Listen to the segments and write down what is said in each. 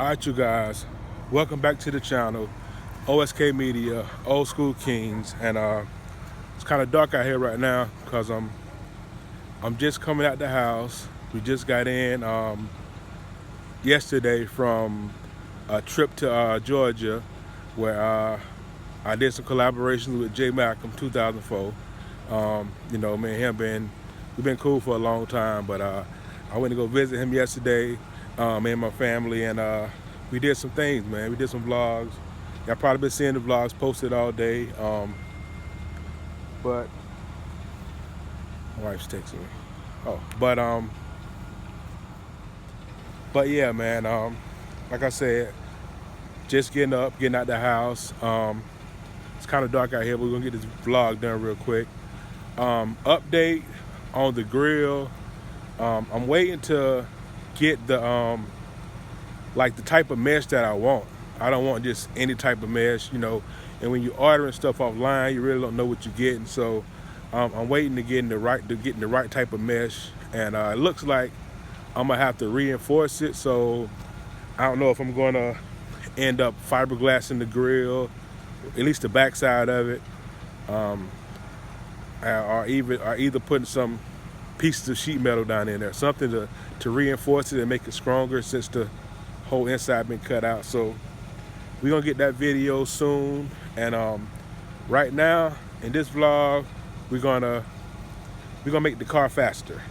Alright, you guys, welcome back to the channel, OSK Media, Old School Kings, and it's kind of dark out here right now because I'm just coming out the house. We just got in yesterday from a trip to Georgia, where I did some collaborations with Jmalcom 2004. You know, me and him we've been cool for a long time, but I went to go visit him yesterday, me and my family, and we did some things, man. We did some vlogs. Y'all probably been seeing the vlogs posted all day, but my wife's texting me. But yeah, man. Like I said, just getting up, getting out the house. It's kind of dark out here, but we're gonna get this vlog done real quick. Update on the grill. I'm waiting to get the like the type of mesh that I want. I don't want just any type of mesh, you know. And when you're ordering stuff offline, you really don't know what you're getting. So I'm waiting to get the right type of mesh. And it looks like I'm gonna have to reinforce it. So I don't know if I'm gonna end up fiberglassing the grill, at least the backside of it, or either putting some pieces of sheet metal down in there, something to reinforce it and make it stronger since the whole inside been cut out. So we're gonna get that video soon. And right now in this vlog, we're gonna make the car faster.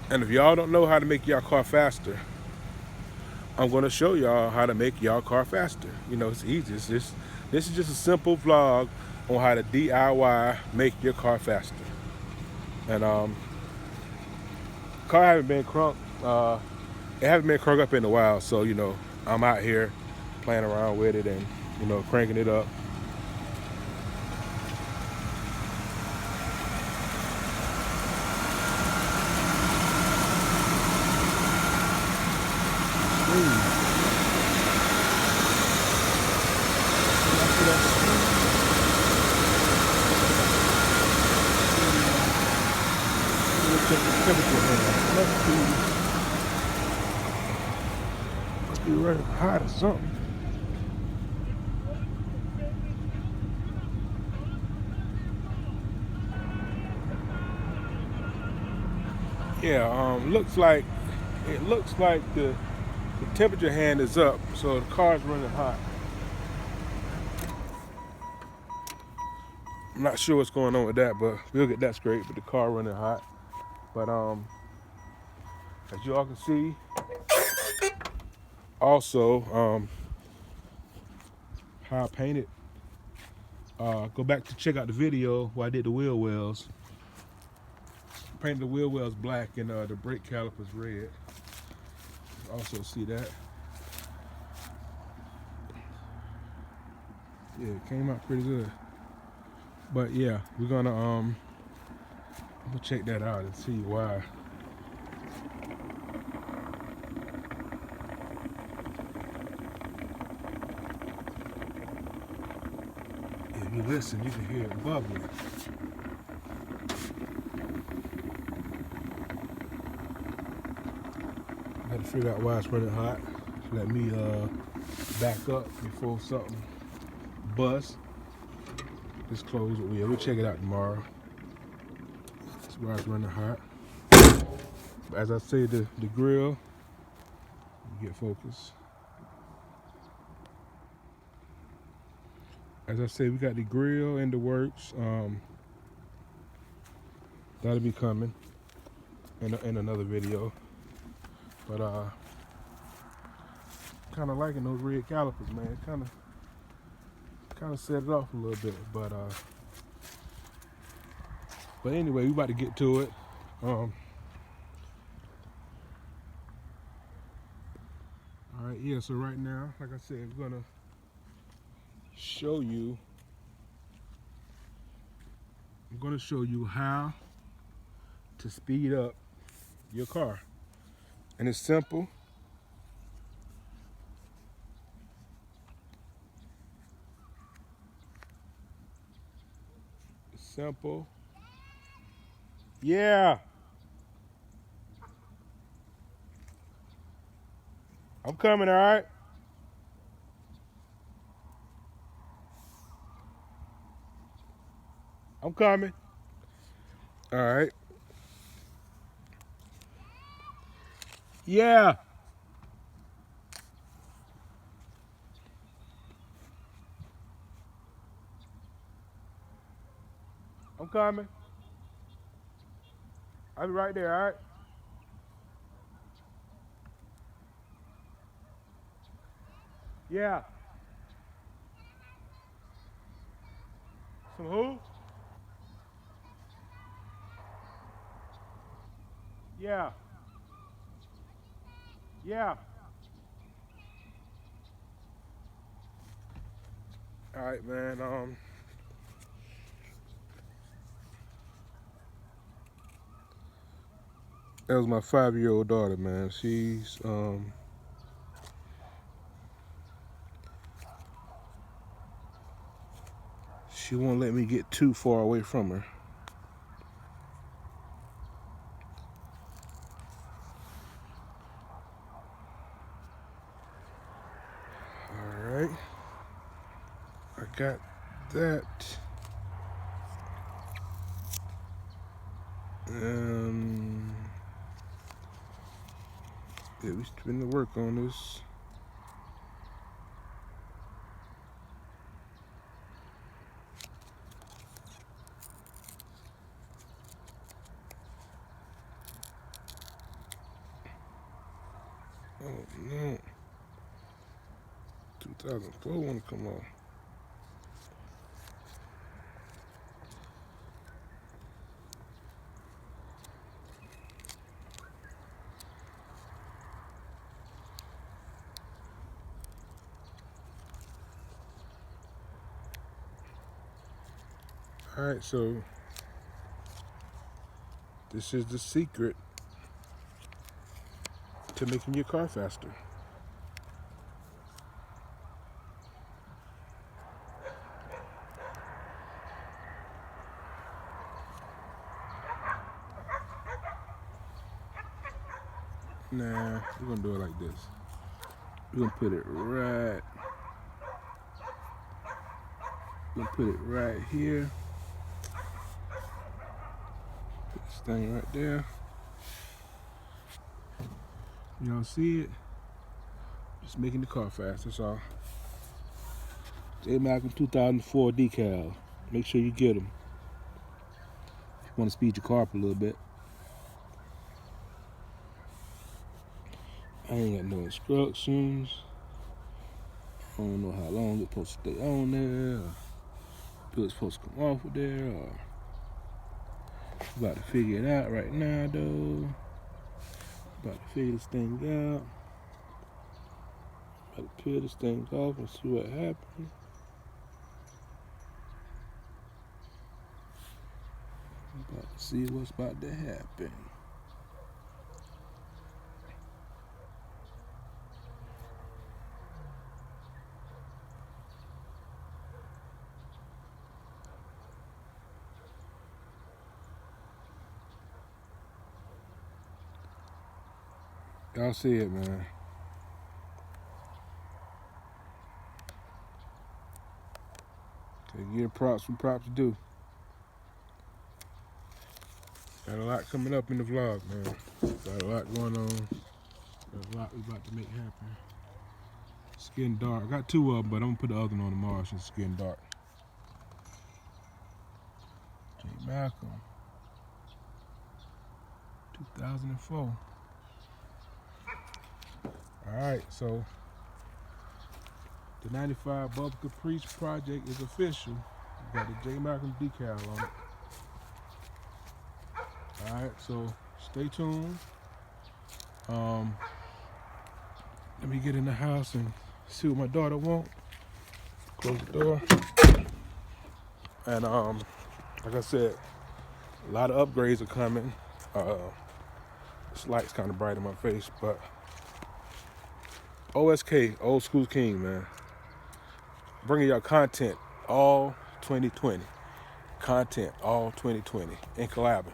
And if y'all don't know how to make y'all car faster, I'm gonna show y'all how to make y'all car faster. You know, it's easy. This is just a simple vlog on how to DIY make your car faster. And car haven't been crunk. It hasn't been crunk up in a while, so you know I'm out here playing around with it and you know cranking it up. Must be running hot or something. Yeah, looks like the temperature hand is up, so the car's running hot. I'm not sure what's going on with that, but we'll get that straight. But the car running hot. But as you all can see, also how I painted. Go back to check out the video where I did the wheel wells. Painted the wheel wells black and the brake calipers red. Also see that. Yeah, it came out pretty good. But yeah, we're gonna I'm gonna check that out and see why. If you listen, you can hear it bubbling. Got to figure out why it's running hot. Let me back up before something busts. Just close it. We'll check it out tomorrow. That's why it's running hot. But as I say, the grill, get focused. As I say, we got the grill in the works. That'll be coming in another video. But kind of liking those red calipers, man. Kind of set it off a little bit, but anyway, we about to get to it. All right, yeah. So right now, like I said, we're gonna show you. I'm gonna show you how to speed up your car, and it's simple. Simple. Yeah. I'm coming, all right? I'm coming. All right. Yeah. I'm coming. I'll be right there, all right? Yeah. Some who? Yeah. Yeah. All right, man. That was my 5-year-old daughter, man. She won't let me get too far away from her. All right. I got that. Yeah, we spend to work on this. Oh no. 2004 wanna come on. All right, so this is the secret to making your car faster. Nah, we're gonna do it like this. We're gonna put it right. We're gonna put it right here. Put this thing right there. Y'all see it? Just making the car fast. That's all. Jmalcom 2004 decal. Make sure you get them. If you want to speed your car up a little bit. I ain't got no instructions. I don't know how long it's supposed to stay on there. Or it's supposed to come off of there. Or about to figure it out right now, though. About to figure this thing out. About to peel this thing off and see what happens. About to see what's about to happen. Y'all see it, man. Okay, give props when props do. Got a lot coming up in the vlog, man. Got a lot going on. Got a lot we about to make happen. It's getting dark. I got 2 of them, but I'm gonna put the other one on tomorrow since it's getting dark. Jmalcom 2004. Alright, so the 95 Bubba Caprice project is official. We got the Jmalcom decal on it. Alright, so stay tuned. Let me get in the house and see what my daughter wants. Close the door. And like I said, a lot of upgrades are coming. This light's kind of bright in my face, but OSK, Old School King, man. Bringing y'all content all 2020. Content all 2020 and collabing.